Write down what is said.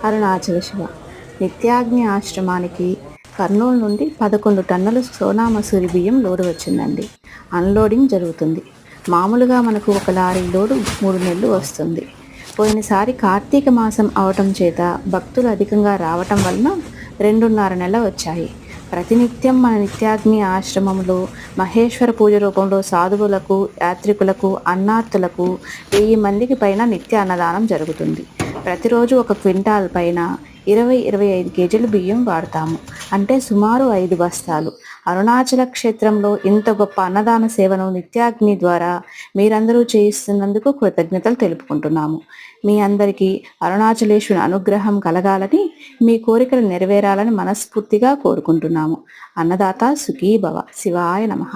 అరుణాచల శివ. నిత్యాగ్ని ఆశ్రమానికి కర్నూలు నుండి 11 టన్నుల సోనా మసూరి బియ్యం లోడు వచ్చిందండి. అన్లోడింగ్ జరుగుతుంది. మామూలుగా మనకు ఒక లారీ లోడు 3 నెలలు వస్తుంది. పోయినసారి కార్తీక మాసం అవటం చేత భక్తులు అధికంగా రావటం వలన 2.5 నెలలు వచ్చాయి. ప్రతినిత్యం మన నిత్యాగ్ని ఆశ్రమంలో మహేశ్వర పూజ రూపంలో సాధువులకు, యాత్రికులకు, అన్నార్తులకు 1000 మందికి పైన నిత్య అన్నదానం జరుగుతుంది. ప్రతిరోజు 1 క్వింటాల్ పైన 20-25 కేజీలు బియ్యం వాడతాము. అంటే సుమారు 5 బస్తాలు. అరుణాచల క్షేత్రంలో ఇంత గొప్ప అన్నదాన సేవను నిత్యాగ్ని ద్వారా మీరందరూ చేయిస్తున్నందుకు కృతజ్ఞతలు తెలుపుకుంటున్నాము. మీ అందరికీ అరుణాచలేశ్వరుని అనుగ్రహం కలగాలని, మీ కోరికలు నెరవేరాలని మనస్ఫూర్తిగా కోరుకుంటున్నాము. అన్నదాత సుఖీ భవ. శివాయ నమః.